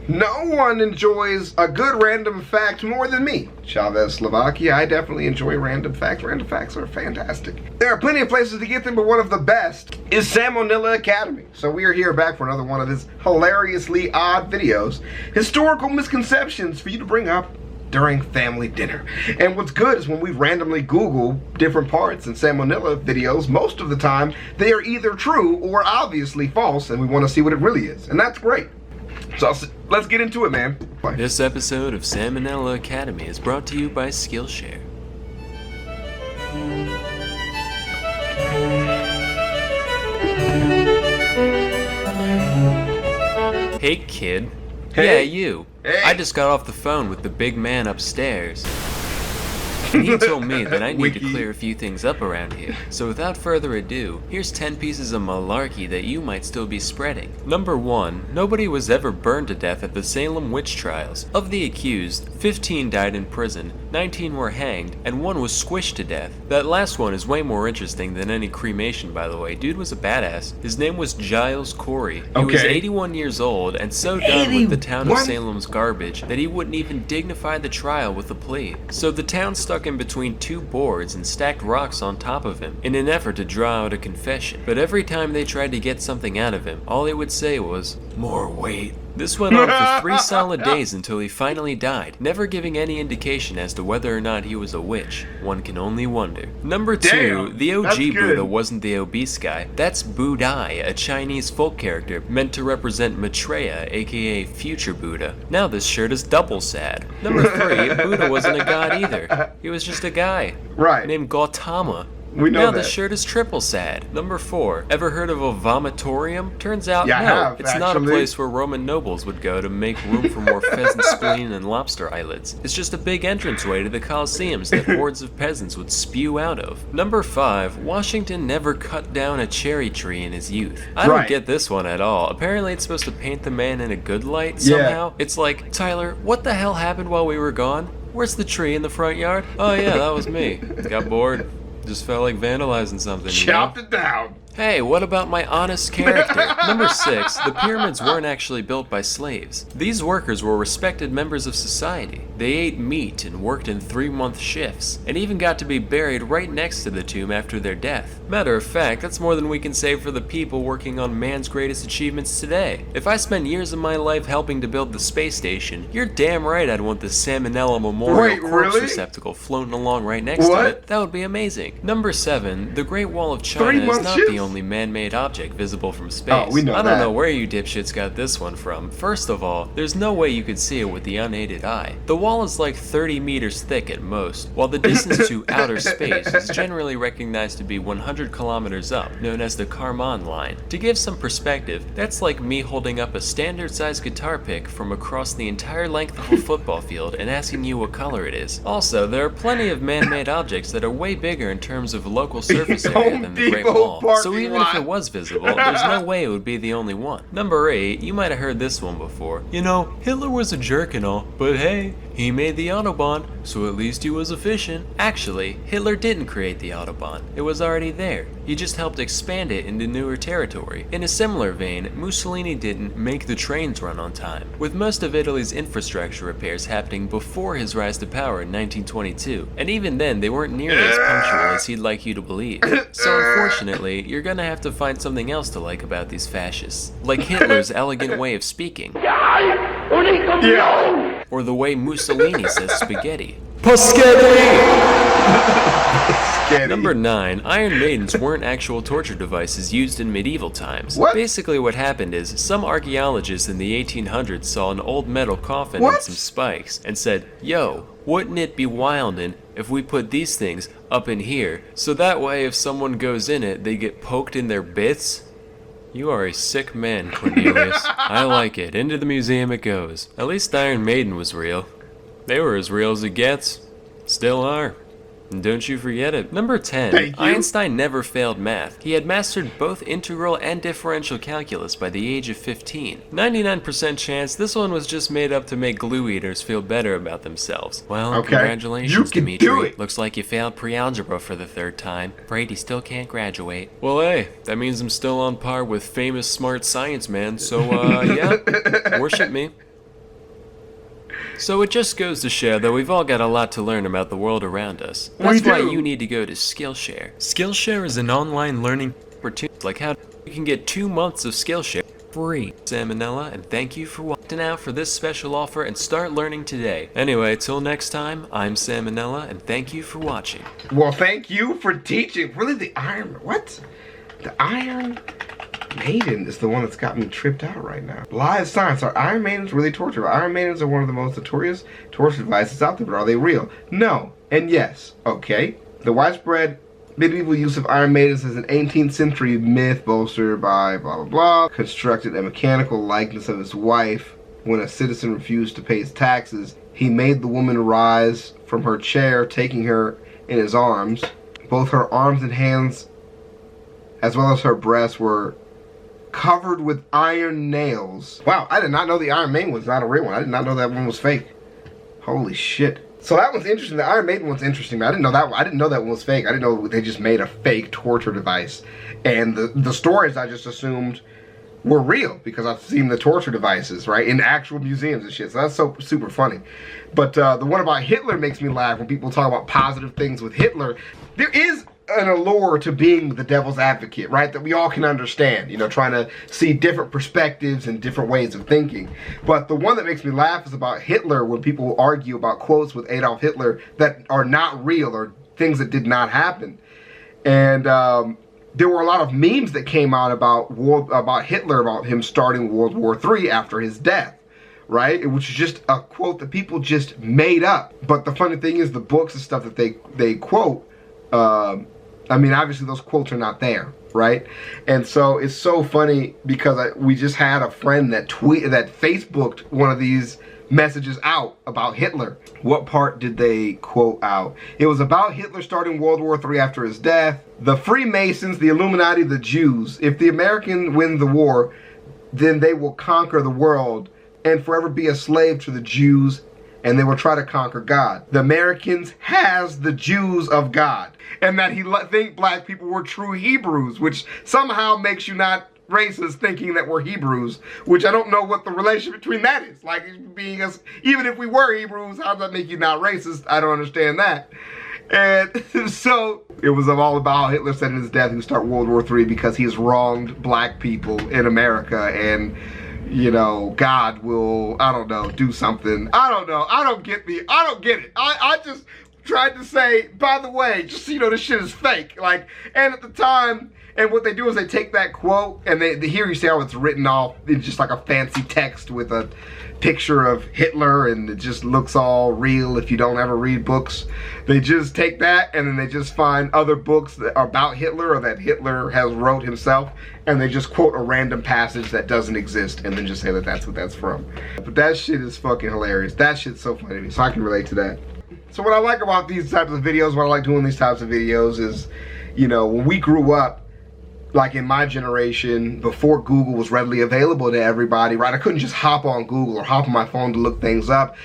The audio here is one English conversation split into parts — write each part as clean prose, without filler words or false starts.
No one enjoys a good random fact more than me. ChavezzSlovakia, I definitely enjoy random facts. Random facts are fantastic. There are plenty of places to get them, but one of the best is Salmonella Academy. So we are here back for another one of his hilariously odd videos. Historical misconceptions for you to bring up during family dinner. And what's good is when we randomly Google different parts in salmonella videos, most of the time they are either true or obviously false, and we want to see what it really is. And that's great. So let's get into it, man. Bye. This episode of Salmonella Academy is brought to you by Skillshare. Hey kid. Hey. Yeah, you. Hey. I just got off the phone with the big man upstairs. And he told me that I need to clear a few things up around here. So without further ado, here's 10 pieces of malarkey that you might still be spreading. Number 1. Nobody was ever burned to death at the Salem witch trials. Of the accused, 15 died in prison, 19 were hanged, and 1 was squished to death. That last one is way more interesting than any cremation, by the way. Dude was a badass. His name was Giles Corey. He was 81 years old and so done with the town of Salem's garbage that he wouldn't even dignify the trial with a plea. So the town stuck in between 2 boards and stacked rocks on top of him in an effort to draw out a confession. But every time they tried to get something out of him, all he would say was, "More weight." This went on for 3 solid days until he finally died, never giving any indication as to whether or not he was a witch. One can only wonder. Number 2, the OG Buddha wasn't the obese guy. That's Budai, a Chinese folk character meant to represent Maitreya, aka future Buddha. Now this shirt is double sad. Number 3, Buddha wasn't a god either. He was just a guy. Right. Named Gautama. We know now that. the shirt is triple sad. Number 4, ever heard of a vomitorium? Turns out Yeah, I no, have, it's not a actually. place where Roman nobles would go to make room for more pheasant spleen and lobster eyelids. It's just a big entranceway to the Colosseums that hordes of peasants would spew out of. Number 5, Washington never cut down a cherry tree in his youth. I don't get this one at all. Apparently it's supposed to paint the man in a good light somehow. It's like, Tyler, what the hell happened while we were gone? Where's the tree in the front yard? Oh yeah, that was me. Got bored. Just felt like vandalizing something. Chopped it down. Hey, what about my honest character? Number 6, the pyramids weren't actually built by slaves. These workers were respected members of society. They ate meat and worked in 3-month shifts, and even got to be buried right next to the tomb after their death. Matter of fact, that's more than we can say for the people working on man's greatest achievements today. If I spend years of my life helping to build the space station, you're damn right I'd want the Salmonella Memorial Corpse Receptacle floating along right next to it. That would be amazing. Number 7, the Great Wall of China is not the only man-made object visible from space. Oh, we know I don't know where you dipshits got this one from. First of all, there's no way you could see it with the unaided eye. The wall is like 30 meters thick at most, while the distance to outer space is generally recognized to be 100 kilometers up, known as the Kármán line. To give some perspective, that's like me holding up a standard-sized guitar pick from across the entire length of a football field and asking you what color it is. Also, there are plenty of man-made objects that are way bigger in terms of local surface area than the Great Wall. So even if it was visible, there's no way it would be the only one. Number 8, you might have heard this one before. You know, Hitler was a jerk and all, but hey, he made the Autobahn, so at least he was efficient. Actually, Hitler didn't create the Autobahn. It was already there. He just helped expand it into newer territory. In a similar vein, Mussolini didn't make the trains run on time, with most of Italy's infrastructure repairs happening before his rise to power in 1922. And even then, they weren't nearly as punctual as he'd like you to believe. So unfortunately, you're gonna have to find something else to like about these fascists. Like Hitler's elegant way of speaking. Or the way Mussolini says spaghetti. Number 9, Iron Maidens weren't actual torture devices used in medieval times. Basically what happened is, some archaeologists in the 1800s saw an old metal coffin and some spikes, and said, yo, wouldn't it be wildin' if we put these things up in here, so that way if someone goes in it, they get poked in their bits? You are a sick man, Cornelius. I like it. Into the museum it goes. At least Iron Maiden was real. They were as real as it gets. Still are. And don't you forget it. Number 10. Einstein never failed math. He had mastered both integral and differential calculus by the age of 15. 99% chance this one was just made up to make glue eaters feel better about themselves. Well, congratulations, Dimitri. Looks like you failed pre-algebra for the 3rd time. Brady still can't graduate. Well, hey, that means I'm still on par with famous smart science man, so, yeah, worship me. So it just goes to show that we've all got a lot to learn about the world around us. That's why you need to go to Skillshare. Skillshare is an online learning opportunity, like how you can get 2 months of Skillshare free. Salmonella, and thank you for watching out for this special offer and start learning today. Anyway, till next time, I'm Salmonella, and thank you for watching. Well, thank you for teaching. Really, the Iron... What? The Iron Maiden is the one that's got me tripped out right now. Lies science. Are Iron Maidens really torture? Iron Maidens are one of the most notorious torture devices out there, but are they real? No. And yes. Okay. The widespread medieval use of Iron Maidens is an 18th century myth bolstered by blah blah blah. Constructed a mechanical likeness of his wife. When a citizen refused to pay his taxes, he made the woman rise from her chair, taking her in his arms. Both her arms and hands, as well as her breasts, were covered with iron nails. Wow, I did not know the Iron Maiden was not a real one. I did not know that one was fake. Holy shit. So that one's interesting. The Iron Maiden one's interesting. I didn't know that one. I didn't know that one was fake. I didn't know they just made a fake torture device. And the stories I just assumed were real because I've seen the torture devices, right, in actual museums and shit. So that's so super funny. But the one about Hitler makes me laugh when people talk about positive things with Hitler. There is an allure to being the devil's advocate, right, that we all can understand, you know, trying to see different perspectives and different ways of thinking. But the one that makes me laugh is about Hitler, when people argue about quotes with Adolf Hitler that are not real or things that did not happen. And there were a lot of memes that came out about Hitler, about him starting World War III after his death, right? Which is just a quote that people just made up. But the funny thing is the books and stuff that they quote, I mean, obviously those quotes are not there, right? And so it's so funny because we just had a friend that Facebooked one of these messages out about Hitler. What part did they quote out? It was about Hitler starting World War III after his death. The Freemasons, the Illuminati, the Jews. If the Americans win the war, then they will conquer the world and forever be a slave to the Jews, and they will try to conquer God. The Americans has the Jews of God, and that he think black people were true Hebrews, which somehow makes you not racist thinking that we're Hebrews, which I don't know what the relation between that is. Like, being us, even if we were Hebrews, how does that make you not racist? I don't understand that. And so it was all about how Hitler said in his death he would start World War III because he's wronged black people in America, and you know, God will, I don't know, do something. I don't know. I don't get it. I just tried to say, by the way, just so you know, this shit is fake. Like, and at the time, and what they do is they take that quote and they hear you see how it's written off. It's just like a fancy text with a picture of Hitler, and it just looks all real if you don't ever read books. They just take that and then they just find other books that are about Hitler or that Hitler has wrote himself, and they just quote a random passage that doesn't exist and then just say that that's what that's from. But that shit is fucking hilarious. That shit's so funny to me, so I can relate to that. So what I like about these types of videos, what I like doing these types of videos is, you know, when we grew up, like in my generation, before Google was readily available to everybody, right? I couldn't just hop on Google or hop on my phone to look things up.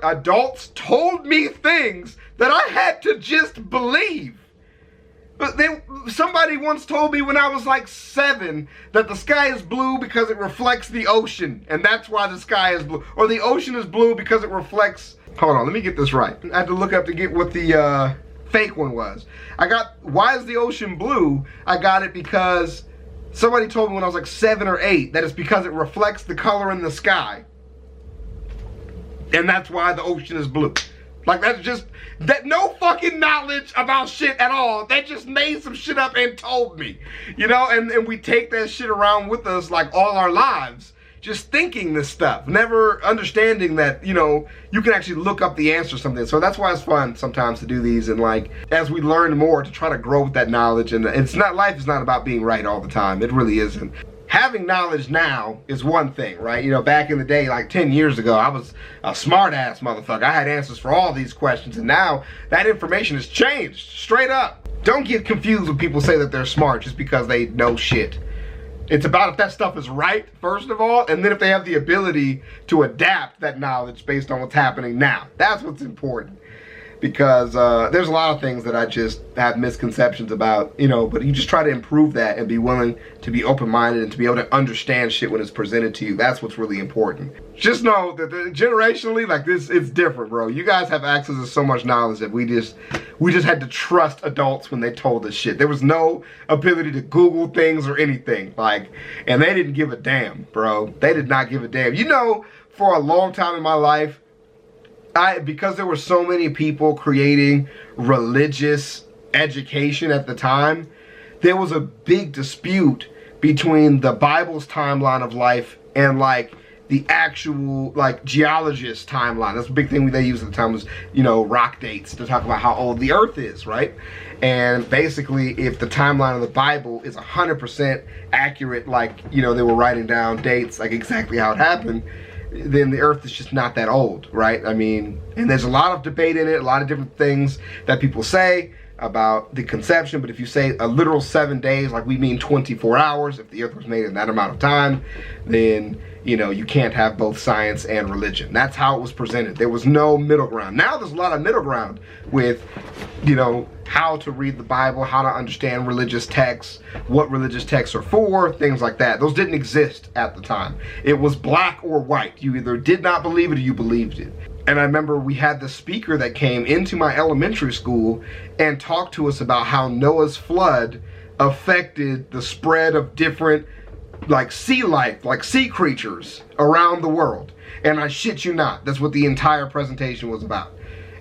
Adults told me things that I had to just believe. But somebody once told me when I was like 7 that the sky is blue because it reflects the ocean, and that's why the sky is blue. Or the ocean is blue because it reflects... Hold on, let me get this right. I had to look up to get what the fake one was. Why is the ocean blue? I got it because somebody told me when I was like 7 or 8 that it's because it reflects the color in the sky. And that's why the ocean is blue. Like, that's just, no fucking knowledge about shit at all. They just made some shit up and told me. You know, and we take that shit around with us like all our lives. Just thinking this stuff, never understanding that, you know, you can actually look up the answer to something. So that's why it's fun sometimes to do these, and like, as we learn more, to try to grow with that knowledge. And life is not about being right all the time. It really isn't. Having knowledge now is one thing, right? You know, back in the day, like 10 years ago, I was a smart ass motherfucker. I had answers for all these questions, and now that information has changed, straight up. Don't get confused when people say that they're smart just because they know shit. It's about if that stuff is right, first of all, and then if they have the ability to adapt that knowledge based on what's happening now. That's what's important. because there's a lot of things that I just have misconceptions about, but you just try to improve that and be willing to be open-minded and to be able to understand shit when it's presented to you. That's what's really important. Just know that generationally, like this, it's different, bro. You guys have access to so much knowledge that we just had to trust adults when they told us shit. There was no ability to Google things or anything, and they didn't give a damn, bro. They did not give a damn. For a long time in my life, because there were so many people creating religious education at the time, there was a big dispute between the Bible's timeline of life and the actual geologist timeline. That's a big thing they used at the time was, rock dates to talk about how old the earth is, right? And basically, if the timeline of the Bible is 100% accurate, they were writing down dates exactly how it happened, then the earth is just not that old, right? I mean, and there's a lot of debate in it, a lot of different things that people say about the conception, but if you say a literal 7 days, we mean 24 hours, if the earth was made in that amount of time, then, you can't have both science and religion. That's how it was presented. There was no middle ground. Now there's a lot of middle ground with, how to read the Bible, how to understand religious texts, what religious texts are for, things like that. Those didn't exist at the time. It was black or white. You either did not believe it or you believed it. And I remember we had the speaker that came into my elementary school and talked to us about how Noah's flood affected the spread of different sea life, sea creatures around the world. And I shit you not, that's what the entire presentation was about.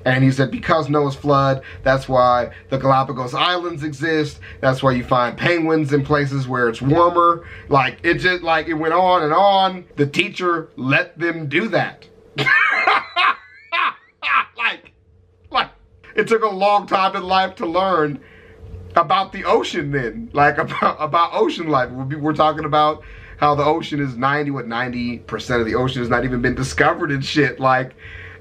And he said, because Noah's flood, that's why the Galapagos Islands exist. That's why you find penguins in places where it's warmer. It went on and on. The teacher let them do that. It took a long time in life to learn about the ocean then. About ocean life. We're talking about how the ocean is 90% of the ocean has not even been discovered and shit.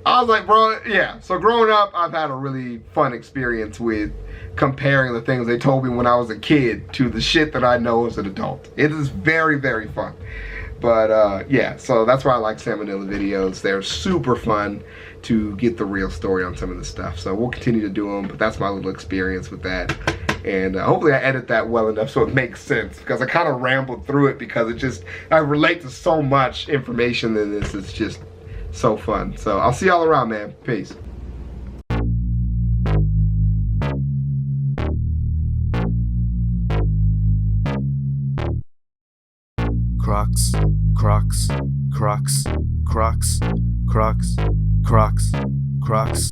I was bro, yeah. So growing up, I've had a really fun experience with comparing the things they told me when I was a kid to the shit that I know as an adult. It is very, very fun. But yeah, so that's why I like Salmonella videos. They're super fun to get the real story on some of this stuff. So we'll continue to do them, but that's my little experience with that. And hopefully I edit that well enough so it makes sense, because I kind of rambled through it because I relate to so much information in this. It's just so fun. So I'll see y'all around, man. Peace. Crocs, Crocs, Crocs, Crocs, Crocs, Crocs, Crocs,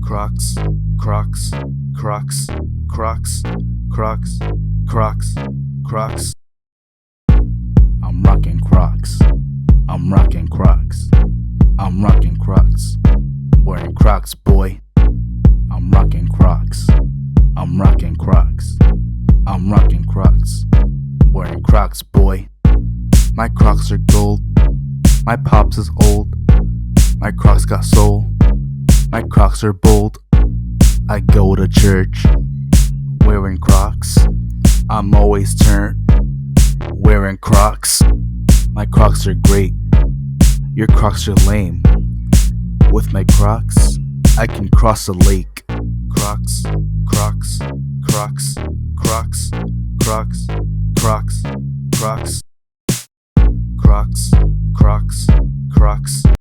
Crocs, Crocs, Crocs, Crocs, Crocs, Crocs, Crocs. I'm rocking Crocs. I'm rocking Crocs. I'm rocking Crocs. Wearing Crocs, boy. I'm rocking Crocs. I'm rocking Crocs. I'm rocking Crocs. Wearing Crocs, boy. My Crocs are gold. My pops is old. My Crocs got soul. My Crocs are bold. I go to church wearing Crocs. I'm always turned wearing Crocs. My Crocs are great. Your Crocs are lame. With my Crocs, I can cross a lake. Crocs, Crocs, Crocs, Crocs, Crocs, Crocs, Crocs, Crocs, Crocs, Crocs.